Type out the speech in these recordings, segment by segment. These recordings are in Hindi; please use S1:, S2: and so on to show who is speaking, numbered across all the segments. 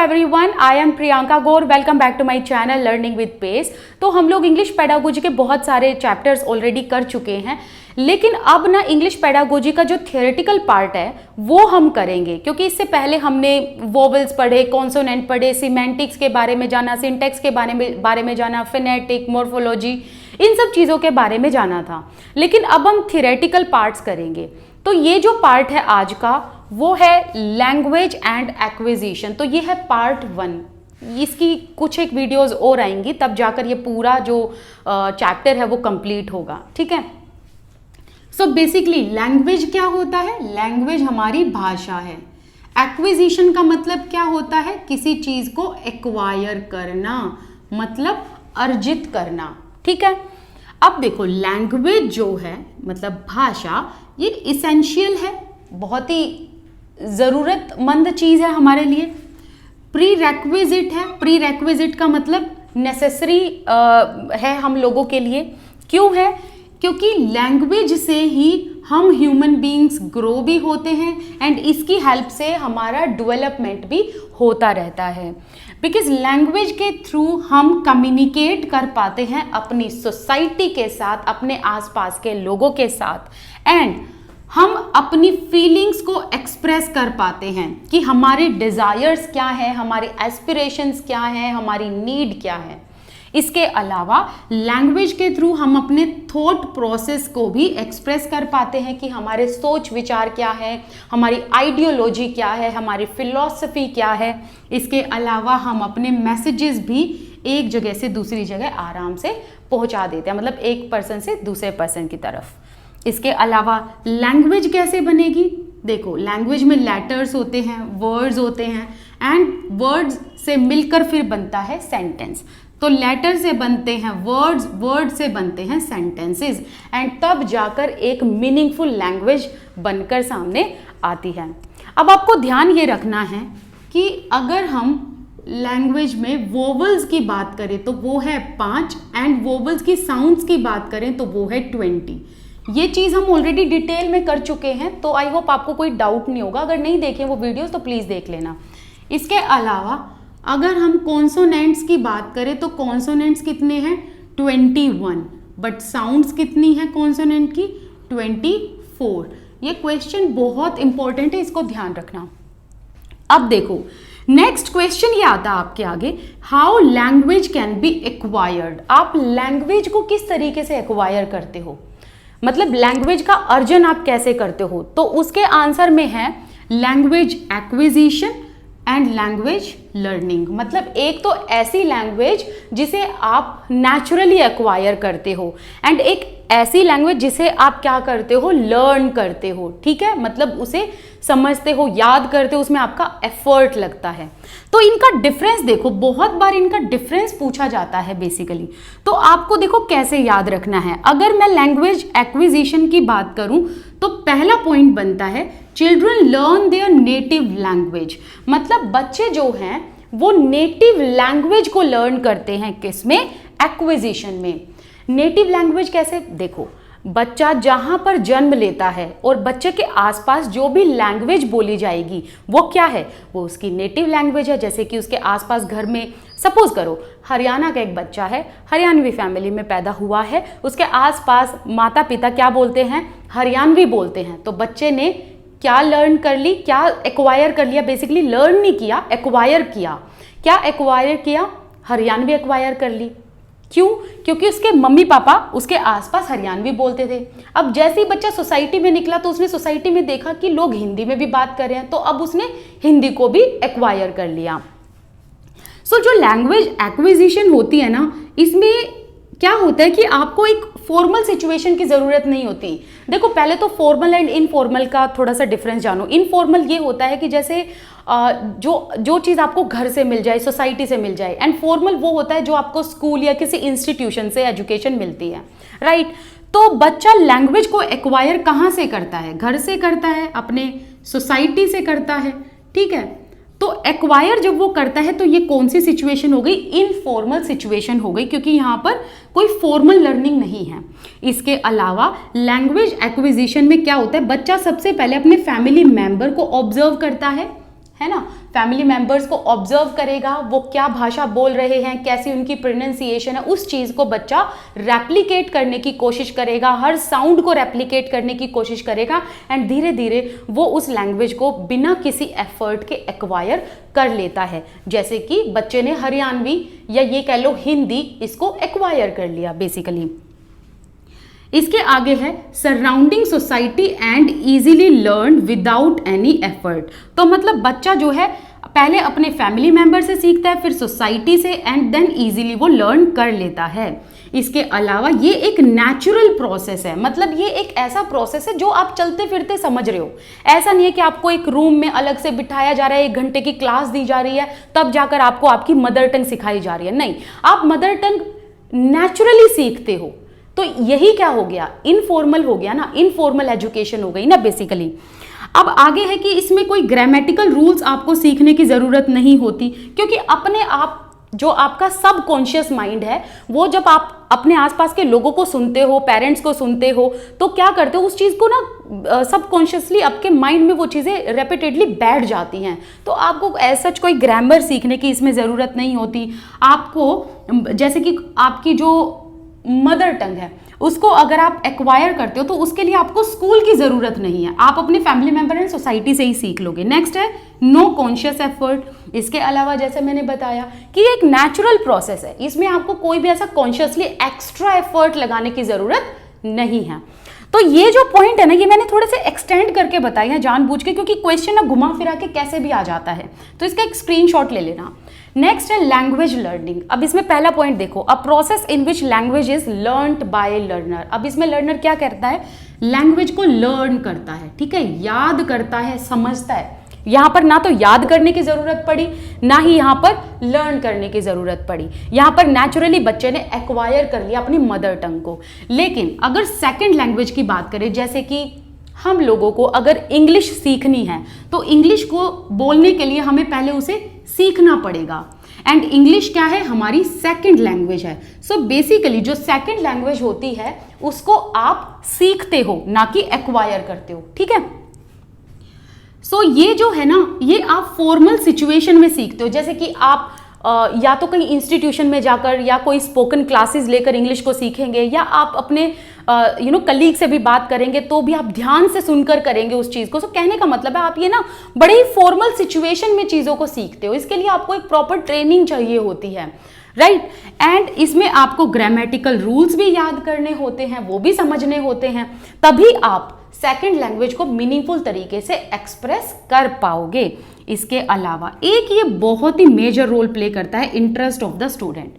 S1: Everyone, I am Priyanka Gaur. Welcome back to my channel learning with pace. तो हम लोग इंग्लिश पेडागोजी के बहुत सारे चैप्टर्स ऑलरेडी कर चुके हैं, लेकिन अब ना इंग्लिश पेडागोजी का जो थियोरेटिकल पार्ट है वो हम करेंगे, क्योंकि इससे पहले हमने वोवेल्स पढ़े, कॉन्सोनेंट पढ़े, सिमेंटिक्स के बारे में जाना, सिंटैक्स के बारे में जाना, फोनेटिक, मॉर्फोलॉजी, इन सब चीज़ों के बारे में जाना था। लेकिन अब हम थियोरेटिकल पार्ट्स करेंगे। तो ये जो पार्ट है आज का वो है लैंग्वेज एंड एक्विजिशन। तो ये है पार्ट 1। इसकी कुछ एक वीडियोस और आएंगी, तब जाकर ये पूरा जो चैप्टर है वो कंप्लीट होगा। ठीक है। सो बेसिकली लैंग्वेज क्या होता है? लैंग्वेज हमारी भाषा है। एक्विजिशन का मतलब क्या होता है? किसी चीज को एक्वायर करना, मतलब अर्जित करना। ठीक है। अब देखो, लैंग्वेज जो है मतलब भाषा, ये इसेंशियल है, बहुत ही ज़रूरतमंद चीज़ है हमारे लिए। प्री रेक्विजिट है। प्री रेक्विजिट का मतलब नेसेसरी है हम लोगों के लिए। क्यों है? क्योंकि लैंग्वेज से ही हम ह्यूमन बीइंग्स ग्रो भी होते हैं एंड इसकी हेल्प से हमारा डेवलपमेंट भी होता रहता है। बिकॉज लैंग्वेज के थ्रू हम कम्युनिकेट कर पाते हैं अपनी सोसाइटी के साथ, अपने आसपास के लोगों के साथ, एंड हम अपनी फीलिंग्स को एक्सप्रेस कर पाते हैं कि हमारे डिज़ायर्स क्या है, हमारे एस्पिरेशंस क्या है, हमारी नीड क्या है। इसके अलावा लैंग्वेज के थ्रू हम अपने थॉट प्रोसेस को भी एक्सप्रेस कर पाते हैं कि हमारे सोच विचार क्या है, हमारी आइडियोलॉजी क्या है, हमारी फिलॉसफी क्या है। इसके अलावा हम अपने मैसेजेस भी एक जगह से दूसरी जगह आराम से पहुंचा देते हैं, मतलब एक पर्सन से दूसरे पर्सन की तरफ। इसके अलावा लैंग्वेज कैसे बनेगी? देखो, लैंग्वेज में लेटर्स होते हैं, वर्ड्स होते हैं, एंड वर्ड्स से मिलकर फिर बनता है सेंटेंस। तो लेटर से बनते हैं वर्ड्स, वर्ड से बनते हैं सेंटेंसेस, एंड तब जाकर एक मीनिंगफुल लैंग्वेज बनकर सामने आती है। अब आपको ध्यान ये रखना है कि अगर हम लैंग्वेज में वोवल्स की बात करें तो वो है 5, एंड वोवल्स की साउंड्स की बात करें तो वो है 20। ये चीज़ हम ऑलरेडी डिटेल में कर चुके हैं, तो आई होप आपको कोई डाउट नहीं होगा। अगर नहीं देखे वो वीडियोस तो प्लीज़ देख लेना। इसके अलावा अगर हम कॉन्सोनेंट्स की बात करें तो कॉन्सोनेंट्स कितने हैं? 21, बट साउंड्स कितनी है कॉन्सोनेंट की? 24। ये क्वेश्चन बहुत इंपॉर्टेंट है, इसको ध्यान रखना। अब देखो, नेक्स्ट क्वेश्चन ये आता है आपके आगे, how language can be acquired. आप लैंग्वेज को किस तरीके से एक्वायर करते हो, मतलब लैंग्वेज का अर्जन आप कैसे करते हो? तो उसके आंसर में है language acquisition and language learning. मतलब एक तो ऐसी लैंग्वेज जिसे आप नेचुरली एक्वायर करते हो, एंड एक ऐसी लैंग्वेज जिसे आप क्या करते हो? लर्न करते हो। ठीक है, मतलब उसे समझते हो, याद करते हो, उसमें आपका एफर्ट लगता है। तो इनका डिफरेंस देखो, बहुत बार इनका डिफरेंस पूछा जाता है बेसिकली। तो आपको देखो कैसे याद रखना है। अगर मैं लैंग्वेज एक्विजिशन की बात करूं तो पहला पॉइंट बनता है children learn their native language. मतलब बच्चे जो हैं वो नेटिव लैंग्वेज को लर्न करते हैं, किसमें? एक्विजिशन में। नेटिव लैंग्वेज कैसे? देखो, बच्चा जहाँ पर जन्म लेता है और बच्चे के आसपास जो भी लैंग्वेज बोली जाएगी वो क्या है? वो उसकी नेटिव लैंग्वेज है। जैसे कि उसके आसपास घर में सपोज करो हरियाणा का एक बच्चा है, हरियाणवी फैमिली में पैदा हुआ है, उसके आसपास माता पिता क्या बोलते हैं? हरियाणवी बोलते हैं। तो बच्चे ने क्या लर्न कर ली? क्या एक्वायर कर लिया? बेसिकली लर्न नहीं किया, एक्वायर किया। क्या एक्वायर किया? हरियाणवी एक्वायर कर ली। क्यों? क्योंकि उसके मम्मी पापा उसके आसपास हरियाणवी बोलते थे। अब जैसे ही बच्चा सोसाइटी में निकला तो उसने सोसाइटी में देखा कि लोग हिंदी में भी बात कर रहे हैं, तो अब उसने हिंदी को भी एक्वायर कर लिया। सो जो लैंग्वेज एक्विजिशन होती है ना, इसमें क्या होता है कि आपको एक फॉर्मल सिचुएशन की ज़रूरत नहीं होती। देखो, पहले तो फॉर्मल एंड इनफॉर्मल का थोड़ा सा डिफरेंस जानो। इनफॉर्मल ये होता है कि जैसे जो चीज़ आपको घर से मिल जाए, सोसाइटी से मिल जाए, एंड फॉर्मल वो होता है जो आपको स्कूल या किसी इंस्टीट्यूशन से एजुकेशन मिलती है, राइट। तो बच्चा लैंग्वेज को एक्वायर कहाँ से करता है? घर से करता है, अपने सोसाइटी से करता है। ठीक है। तो एक्वायर जब वो करता है तो ये कौन सी सिचुएशन हो गई? इनफॉर्मल सिचुएशन हो गई, क्योंकि यहाँ पर कोई फॉर्मल लर्निंग नहीं है। इसके अलावा लैंग्वेज एक्विजिशन में क्या होता है? बच्चा सबसे पहले अपने फैमिली मेंबर को ऑब्जर्व करता है है ना, फैमिली मेंबर्स को ऑब्जर्व करेगा, वो क्या भाषा बोल रहे हैं, कैसी उनकी प्रोनाउंसिएशन है, उस चीज़ को बच्चा रेप्लिकेट करने की कोशिश करेगा, हर साउंड को रेप्लिकेट करने की कोशिश करेगा एंड धीरे धीरे वो उस लैंग्वेज को बिना किसी एफर्ट के एक्वायर कर लेता है। जैसे कि बच्चे ने हरियाणवी या ये कह लो हिंदी इसको एक्वायर कर लिया बेसिकली। इसके आगे है surrounding society and easily learn without any effort. तो मतलब बच्चा जो है पहले अपने फैमिली मेंबर से सीखता है, फिर सोसाइटी से एंड देन इजीली वो लर्न कर लेता है। इसके अलावा ये एक नेचुरल प्रोसेस है, मतलब ये एक ऐसा प्रोसेस है जो आप चलते फिरते समझ रहे हो। ऐसा नहीं है कि आपको एक रूम में अलग से बिठाया जा रहा है, 1 घंटे की क्लास दी जा रही है, तब जाकर आपको आपकी मदर टंग सिखाई जा रही है। नहीं, आप मदर टंग नेचुरली सीखते हो। तो यही क्या हो गया, इनफॉर्मल हो गया ना, इनफॉर्मल एजुकेशन हो गई ना बेसिकली। अब आगे है कि इसमें कोई ग्रामेटिकल रूल्स आपको सीखने की ज़रूरत नहीं होती, क्योंकि अपने आप जो आपका सबकॉन्शियस माइंड है वो जब आप अपने आसपास के लोगों को सुनते हो, पेरेंट्स को सुनते हो, तो क्या करते हो उस चीज़ को ना सबकॉन्शियसली आपके माइंड में वो चीज़ें रेपिटेडली बैठ जाती हैं। तो आपको ऐसा कोई ग्रामर सीखने की इसमें ज़रूरत नहीं होती। आपको जैसे कि आपकी जो मदर टंग है उसको अगर आप एक्वायर करते हो तो उसके लिए आपको स्कूल की ज़रूरत नहीं है, आप अपने फैमिली मेंबर एंड सोसाइटी से ही सीख लोगे। नेक्स्ट है नो कॉन्शियस एफर्ट। इसके अलावा जैसे मैंने बताया कि एक नेचुरल प्रोसेस है, इसमें आपको कोई भी ऐसा कॉन्शियसली एक्स्ट्रा एफर्ट लगाने की ज़रूरत नहीं है। तो ये जो पॉइंट है ना, ये मैंने थोड़े से एक्सटेंड करके बताई है जानबूझ के, क्योंकि क्वेश्चन ना घुमा फिरा के कैसे भी आ जाता है, तो इसका एक स्क्रीनशॉट ले लेना। नेक्स्ट है लैंग्वेज लर्निंग। अब इसमें पहला पॉइंट देखो, a process in which language is learned by learner. अब इसमें लर्नर क्या करता है, लैंग्वेज को लर्न करता है, ठीक है, याद करता है, समझता है। यहाँ पर ना तो याद करने की जरूरत पड़ी, ना ही यहाँ पर लर्न करने की जरूरत पड़ी। यहाँ पर नेचुरली बच्चे ने एक्वायर कर लिया अपनी मदर टंग को। लेकिन अगर सेकंड लैंग्वेज की बात करें, जैसे कि हम लोगों को अगर इंग्लिश सीखनी है तो इंग्लिश को बोलने के लिए हमें पहले उसे सीखना पड़ेगा, एंड इंग्लिश क्या है, हमारी सेकंड लैंग्वेज है। सो बेसिकली जो सेकंड लैंग्वेज होती है उसको आप सीखते हो, ना कि एक्वायर करते हो, ठीक है। सो ये जो है ना, ये आप फॉर्मल सिचुएशन में सीखते हो, जैसे कि आप या तो कहीं इंस्टीट्यूशन में जाकर या कोई स्पोकन क्लासेस लेकर इंग्लिश को सीखेंगे, या आप अपने कलीग से भी बात करेंगे तो भी आप ध्यान से सुनकर करेंगे उस चीज़ को। सो कहने का मतलब है आप ये ना बड़े ही फॉर्मल सिचुएशन में चीज़ों को सीखते हो, इसके लिए आपको एक प्रॉपर ट्रेनिंग चाहिए होती है, राइट। एंड इसमें आपको ग्रामेटिकल रूल्स भी याद करने होते हैं, वो भी समझने होते हैं, तभी आप सेकंड लैंग्वेज को मीनिंगफुल तरीके से एक्सप्रेस कर पाओगे। इसके अलावा एक ये बहुत ही मेजर रोल प्ले करता है इंटरेस्ट ऑफ द स्टूडेंट।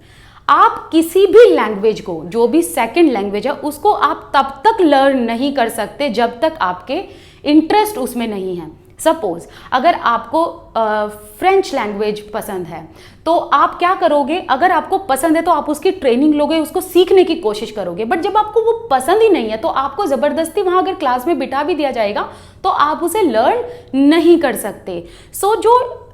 S1: आप किसी भी लैंग्वेज को, जो भी सेकंड लैंग्वेज है, उसको आप तब तक लर्न नहीं कर सकते जब तक आपके इंटरेस्ट उसमें नहीं है। सपोज अगर आपको फ्रेंच लैंग्वेज पसंद है तो आप क्या करोगे, अगर आपको पसंद है तो आप उसकी ट्रेनिंग लोगे, उसको सीखने की कोशिश करोगे। बट जब आपको वो पसंद ही नहीं है तो आपको ज़बरदस्ती वहाँ अगर क्लास में बिठा भी दिया जाएगा तो आप उसे लर्न नहीं कर सकते। सो जो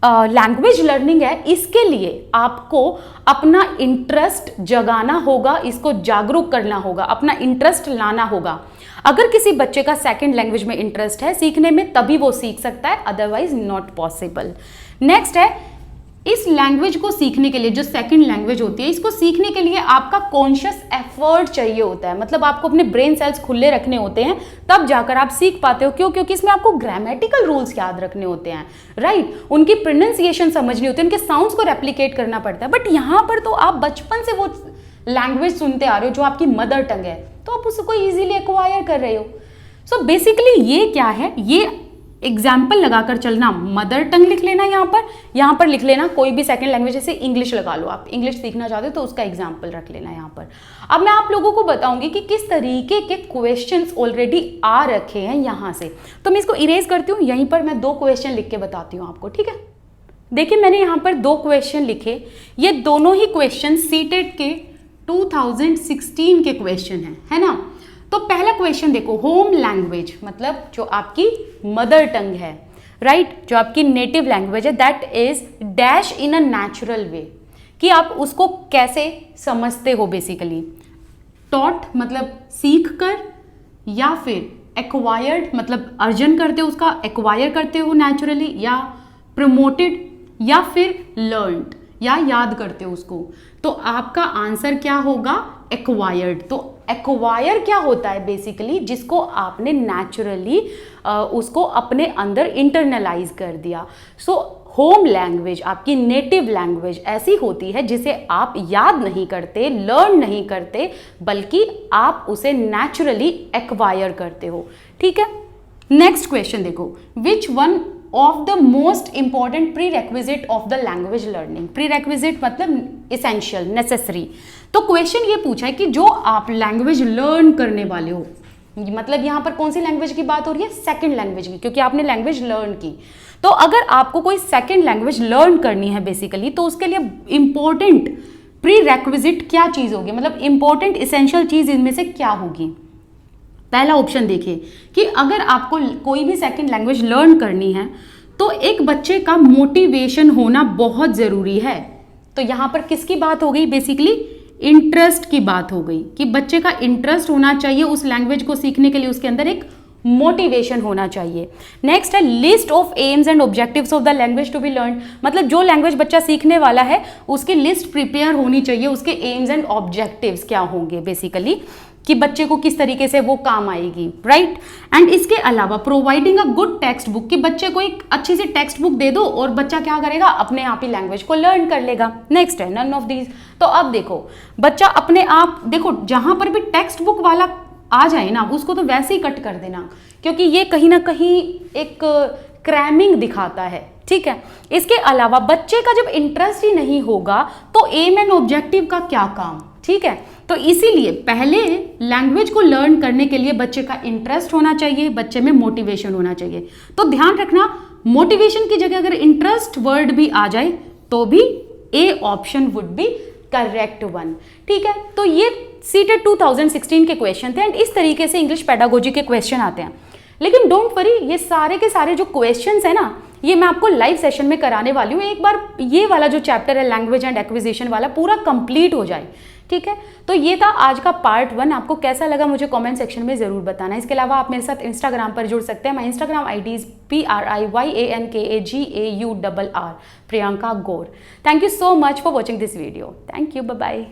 S1: लैंग्वेज लर्निंग है, इसके लिए आपको अपना इंटरेस्ट जगाना होगा, इसको जागरूक करना होगा, अपना इंटरेस्ट लाना होगा। अगर किसी बच्चे का सेकंड लैंग्वेज में इंटरेस्ट है सीखने में, तभी वो सीख सकता है, अदरवाइज नॉट पॉसिबल। नेक्स्ट है, इस लैंग्वेज को सीखने के लिए, जो सेकंड लैंग्वेज होती है, इसको सीखने के लिए आपका कॉन्शियस एफर्ट चाहिए होता है। मतलब आपको अपने ब्रेन सेल्स खुले रखने होते हैं, तब जाकर आप सीख पाते हो। क्यों? क्योंकि इसमें आपको ग्रामेटिकल रूल्स याद रखने होते हैं, राइट। उनकी प्रोनाउंसिएशन समझनी होती है, उनके साउंड्स को रेप्लिकेट करना पड़ता है। बट यहाँ पर तो आप बचपन से वो लैंग्वेज सुनते आ रहे हो जो आपकी मदर टंग है, तो आप उसको इजीली एक्वायर कर रहे हो। सो बेसिकली ये क्या है, ये एग्जाम्पल लगाकर चलना, मदर टंग लिख लेना, यहाँ पर लिख लेना कोई भी सेकंड लैंग्वेज, जैसे इंग्लिश लगा लो, आप इंग्लिश सीखना चाहते हो तो उसका एग्जाम्पल रख लेना यहाँ पर। अब मैं आप लोगों को बताऊंगी कि किस तरीके के क्वेश्चंस ऑलरेडी आ रखे हैं यहाँ से। तो मैं इसको इरेज करती हूँ, यहीं पर मैं 2 क्वेश्चन लिख के बताती हूँ आपको, ठीक है। देखिए मैंने यहाँ पर 2 क्वेश्चन लिखे, ये दोनों ही क्वेश्चन सीटेट के 2016 के क्वेश्चन है ना। तो पहला क्वेश्चन देखो, होम लैंग्वेज मतलब जो आपकी मदर टंग है, राइट, जो आपकी नेटिव लैंग्वेज है, that is dash in a natural way, कि आप उसको कैसे समझते हो। बेसिकली टॉट मतलब सीख कर, या फिर एक्वायर्ड मतलब अर्जन करते हो, उसका एक्वायर करते हो नेचुरली, या प्रमोटेड या फिर लर्नड या याद करते हो उसको, तो आपका आंसर क्या होगा? एक्वायर्ड। तो एक्वायर क्या होता है? बेसिकली जिसको आपने नेचुरली उसको अपने अंदर इंटरनलाइज कर दिया। सो होम लैंग्वेज, आपकी नेटिव लैंग्वेज ऐसी होती है जिसे आप याद नहीं करते, लर्न नहीं करते, बल्कि आप उसे नेचुरली एक्वायर करते हो। ठीक है, नेक्स्ट क्वेश्चन देखो, which one of the most important pre requisite of the language learning. Pre requisite मतलब इसेंशियल, नेसेसरी। तो क्वेश्चन ये पूछा है कि जो आप लैंग्वेज लर्न करने वाले हो, मतलब यहां पर कौन सी लैंग्वेज की बात हो रही है? सेकंड लैंग्वेज की, क्योंकि आपने लैंग्वेज लर्न की। तो अगर आपको कोई सेकंड लैंग्वेज लर्न करनी है बेसिकली, तो उसके लिए इंपॉर्टेंट प्री रेक्विजिट क्या चीज होगी, मतलब इंपॉर्टेंट इसेंशियल चीज इनमें से क्या होगी? पहला ऑप्शन देखिए कि अगर आपको कोई भी सेकंड लैंग्वेज लर्न करनी है तो एक बच्चे का मोटिवेशन होना बहुत जरूरी है। तो यहां पर किसकी बात हो गई? बेसिकली इंटरेस्ट की बात हो गई कि बच्चे का इंटरेस्ट होना चाहिए उस लैंग्वेज को सीखने के लिए, उसके अंदर एक मोटिवेशन होना चाहिए। नेक्स्ट है list of aims and objectives of the language to be learn, मतलब जो लैंग्वेज बच्चा सीखने वाला है उसकी लिस्ट प्रिपेयर होनी चाहिए, उसके एम्स एंड ऑब्जेक्टिव्स क्या होंगे बेसिकली, कि बच्चे को किस तरीके से वो काम आएगी, राइट। एंड इसके अलावा providing a good text book, कि बच्चे को एक अच्छी सी टेक्स्ट बुक दे दो और बच्चा क्या करेगा? अपने आप ही लैंग्वेज को लर्न कर लेगा। नेक्स्ट है नन ऑफ दीज। तो अब देखो बच्चा अपने आप, देखो जहां पर भी टेक्स्ट बुक वाला आ जाए ना, उसको तो वैसे ही कट कर देना, क्योंकि ये कहीं ना कहीं एक क्रैमिंग दिखाता है। ठीक है, इसके अलावा बच्चे का जब इंटरेस्ट ही नहीं होगा तो एम एंड ऑब्जेक्टिव का क्या काम? ठीक है, तो इसीलिए पहले लैंग्वेज को लर्न करने के लिए बच्चे का इंटरेस्ट होना चाहिए, बच्चे में मोटिवेशन होना चाहिए। तो ध्यान रखना, मोटिवेशन की जगह अगर इंटरेस्ट वर्ड भी आ जाए तो भी A option would be correct one. ठीक है, तो ये सीटेट 2016 के क्वेश्चन थे एंड इस तरीके से इंग्लिश पेडागोजी के क्वेश्चन आते हैं। लेकिन डोंट वरी, ये सारे के सारे जो क्वेश्चंस है ना, ये मैं आपको लाइव सेशन में कराने वाली हूँ। एक बार ये वाला जो चैप्टर है लैंग्वेज एंड एक्विजिशन वाला पूरा कंप्लीट हो जाए। ठीक है, तो ये था आज का पार्ट 1। आपको कैसा लगा मुझे कमेंट सेक्शन में जरूर बताना। इसके अलावा आप मेरे साथ इंस्टाग्राम पर जुड़ सकते हैं। My Instagram ID is PRIYANKAGAURR, Priyanka Gaur. Thank you so much for watching this video. Thank you, bye bye.